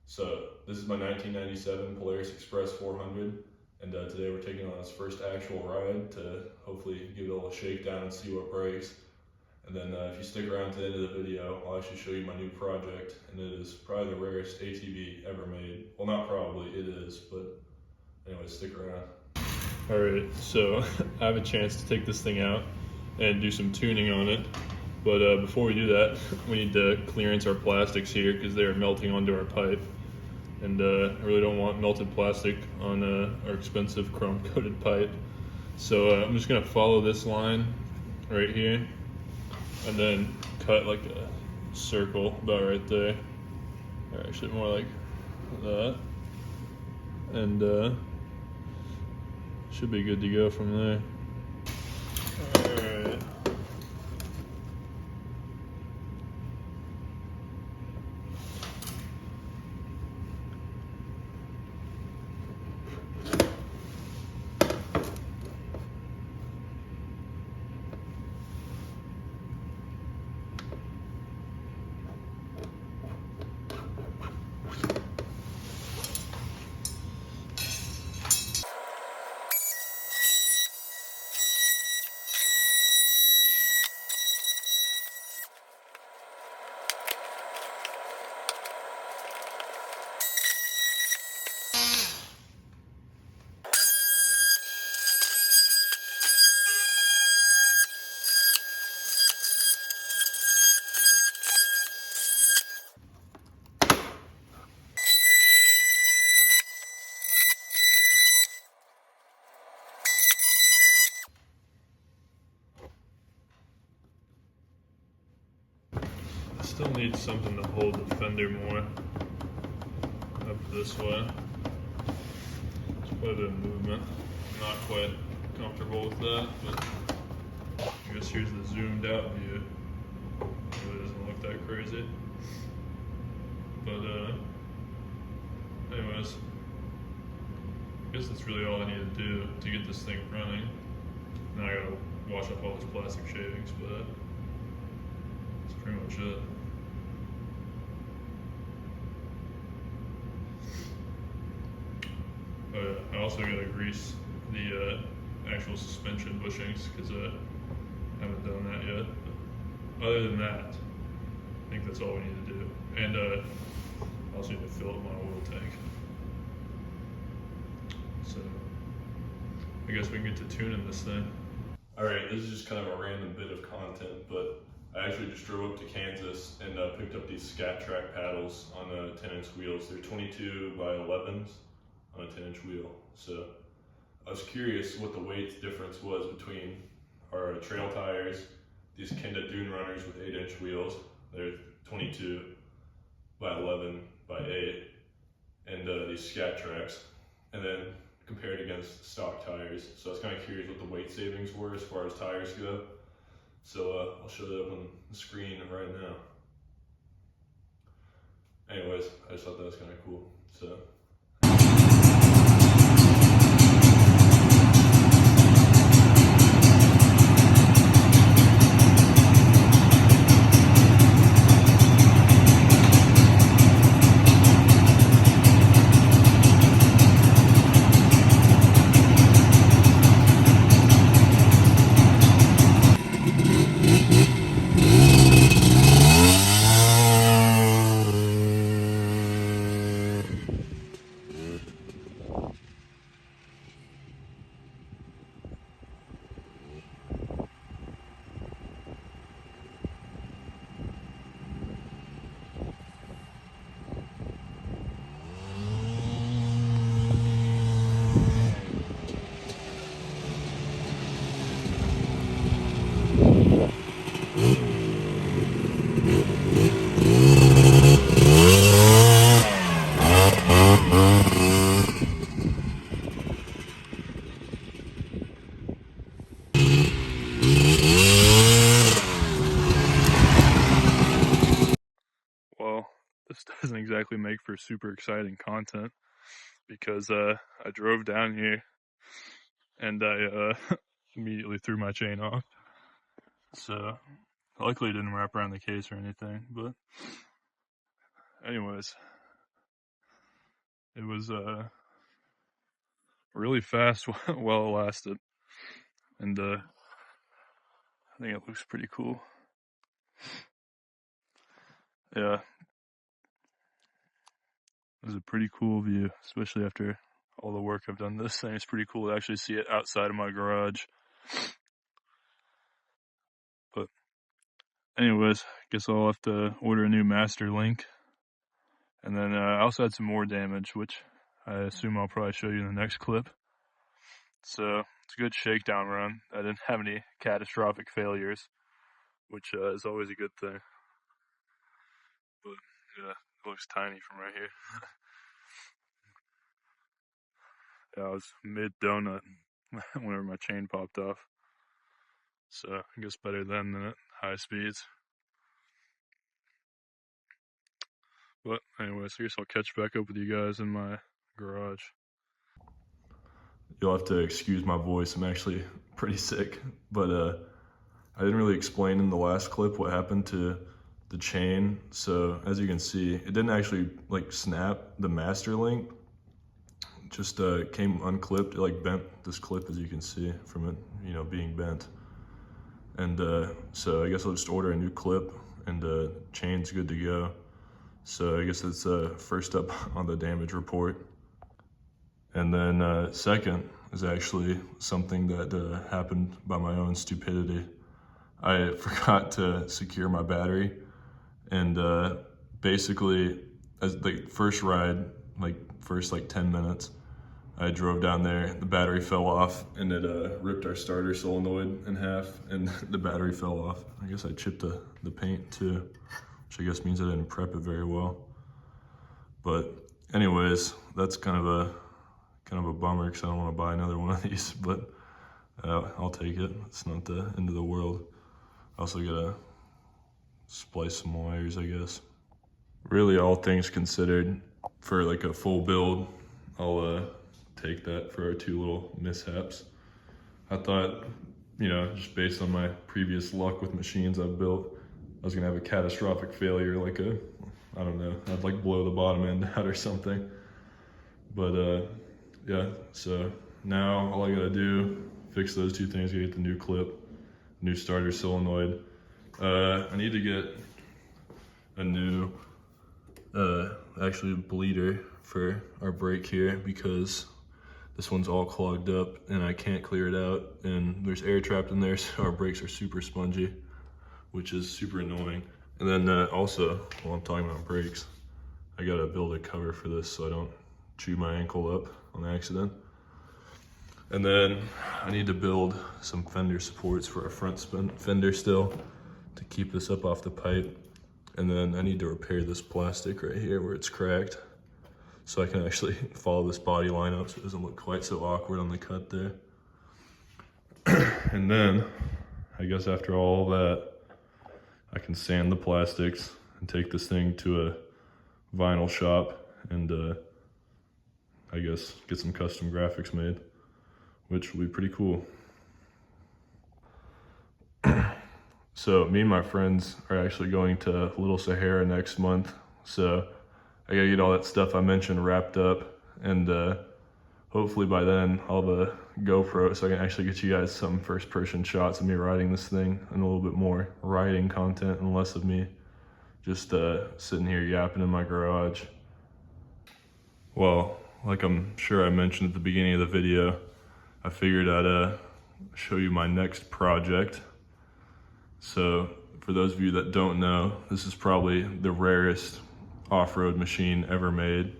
So this is my 1997 Polaris Xpress 400, and today we're taking on its first actual ride to hopefully give it a little shakedown and see what breaks. And then if you stick around to the end of the video, I'll actually show you my new project, and it is probably the rarest ATV ever made. Well, not probably, it is, but anyway, stick around. Alright, so I have a chance to take this thing out and do some tuning on it. But before we do that, we need to clearance our plastics here because they are melting onto our pipe. And I really don't want melted plastic on our expensive chrome coated pipe. So I'm just gonna follow this line right here and then cut like a circle about right there. Or actually more like that. And should be good to go from there. Alright. Still need something to hold the fender more up this way. It's quite a bit of movement. I'm not quite comfortable with that, but I guess here's the zoomed out view. It really doesn't look that crazy. But anyways, I guess that's really all I need to do to get this thing running. Now I gotta wash off all those plastic shavings, but that's pretty much it. I also gotta grease the actual suspension bushings because I haven't done that yet. But other than that, I think that's all we need to do. And I also need to fill up my oil tank. So I guess we can get to tuning this thing. Alright, this is just kind of a random bit of content, but I actually just drove up to Kansas and picked up these Scat Track paddles on 10-inch wheels. They're 22 by 11s. On a 10-inch wheel. So I was curious what the weight difference was between our trail tires, these Kenda Dune Runners with 8-inch wheels. They're 22 by 11 by 8, and these Scat Tracks, and then compared against stock tires. So I was kind of curious what the weight savings were as far as tires go. So I'll show that up on the screen right now. Anyways, I just thought that was kind of cool. So. This doesn't exactly make for super exciting content because I drove down here and I immediately threw my chain off. So luckily it didn't wrap around the case or anything, but anyways, It was really fast while it lasted, and I think it looks pretty cool. Yeah, it was a pretty cool view, especially after all the work I've done to this thing. It's pretty cool to actually see it outside of my garage. But anyways, guess I'll have to order a new master link. And then I also had some more damage, which I assume I'll probably show you in the next clip. So it's a good shakedown run. I didn't have any catastrophic failures, which is always a good thing. But yeah, it looks tiny from right here. Yeah, I was mid-donut whenever my chain popped off. So I guess better then than at high speeds. But anyways, I guess I'll catch back up with you guys in my garage. You'll have to excuse my voice. I'm actually pretty sick, but I didn't really explain in the last clip what happened to the chain. So as you can see, it didn't actually like snap the master link. It just came unclipped. It like bent this clip, as you can see from it, you know, being bent. And so I guess I'll just order a new clip, and chain's good to go. So I guess that's first up on the damage report. And then second is actually something that happened by my own stupidity. I forgot to secure my battery, and basically, as the first ride, like first 10 minutes, I drove down there, the battery fell off, and it ripped our starter solenoid in half, and the battery fell off. I guess I chipped the paint too, which I guess means I didn't prep it very well. But anyways, that's kind of a bummer, because I don't want to buy another one of these, but I'll take it. It's not the end of the world. I also gotta splice some wires, I guess. Really, all things considered, for like a full build, I'll take that for our two little mishaps. I thought, you know, just based on my previous luck with machines I've built, I was gonna have a catastrophic failure, like I don't know, I'd like blow the bottom end out or something. But yeah, so now all I gotta do, fix those two things, get the new clip, new starter solenoid. I need to get a new, actually bleeder for our brake here, because this one's all clogged up and I can't clear it out, and there's air trapped in there, so our brakes are super spongy, which is super annoying. And then also, while I'm talking about brakes, I gotta build a cover for this so I don't chew my ankle up on accident. And then I need to build some fender supports for our front fender still to keep this up off the pipe. And then I need to repair this plastic right here where it's cracked, so I can actually follow this body line up so it doesn't look quite so awkward on the cut there. And then I guess after all that, I can sand the plastics and take this thing to a vinyl shop and I guess get some custom graphics made, which will be pretty cool. So me and my friends are actually going to Little Sahara next month, so I gotta get all that stuff I mentioned wrapped up, and hopefully by then I'll have a GoPro so I can actually get you guys some first-person shots of me riding this thing, and a little bit more riding content and less of me just sitting here yapping in my garage. Well, like I'm sure I mentioned at the beginning of the video, I figured I'd show you my next project. So for those of you that don't know, this is probably the rarest off-road machine ever made.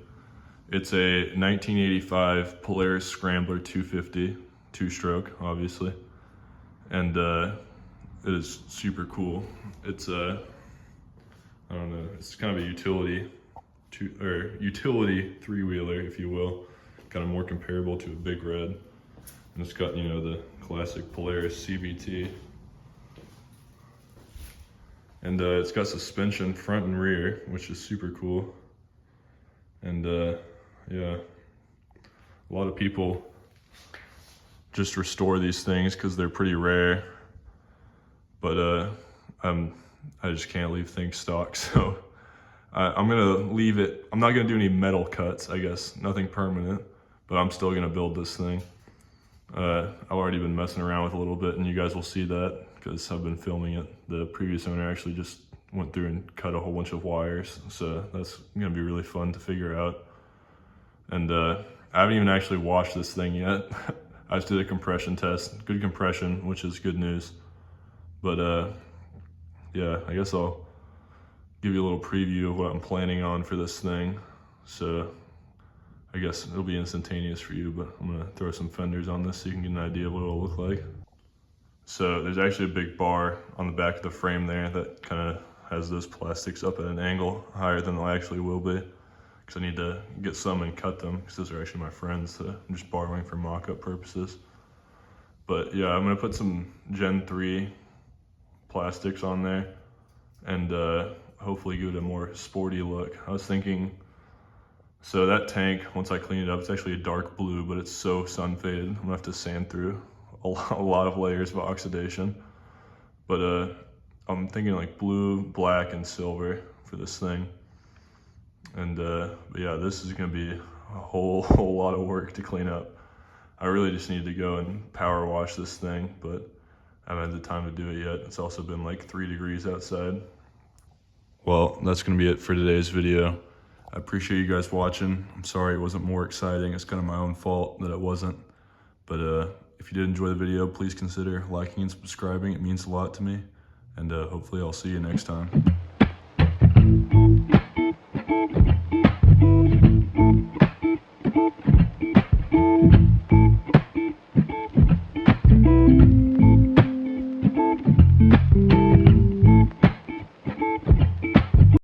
It's a 1985 Polaris Scrambler 250, two-stroke, obviously. And it is super cool. It's I don't know, it's kind of a utility three-wheeler, if you will, kind of more comparable to a Big Red. And it's got, you know, the classic Polaris CVT. And it's got suspension front and rear, which is super cool. And yeah, a lot of people just restore these things because they're pretty rare. But I just can't leave things stock, so I'm gonna leave it. I'm not gonna do any metal cuts, I guess, nothing permanent, but I'm still gonna build this thing. I've already been messing around with a little bit, and you guys will see that because I've been filming it. The previous owner actually just went through and cut a whole bunch of wires, so that's gonna be really fun to figure out. And I haven't even actually washed this thing yet. I just did a compression test, good compression, which is good news. But yeah, I guess I'll give you a little preview of what I'm planning on for this thing. So I guess it'll be instantaneous for you, but I'm gonna throw some fenders on this so you can get an idea of what it'll look like. So there's actually a big bar on the back of the frame there that kind of has those plastics up at an angle higher than they actually will be, because I need to get some and cut them, because those are actually my friends, so I'm just borrowing for mock-up purposes. But yeah, I'm gonna put some Gen 3 plastics on there and hopefully give it a more sporty look. I was thinking, so that tank, once I clean it up, it's actually a dark blue, but it's so sun faded, I'm gonna have to sand through a lot of layers of oxidation. But I'm thinking like blue, black, and silver for this thing. And but yeah, this is gonna be a whole lot of work to clean up. I really just need to go and power wash this thing, but I haven't had the time to do it yet. It's also been like 3 degrees outside. Well, that's gonna be it for today's video. I appreciate you guys watching. I'm sorry it wasn't more exciting. It's kind of my own fault that it wasn't. But if you did enjoy the video, please consider liking and subscribing. It means a lot to me. And hopefully I'll see you next time.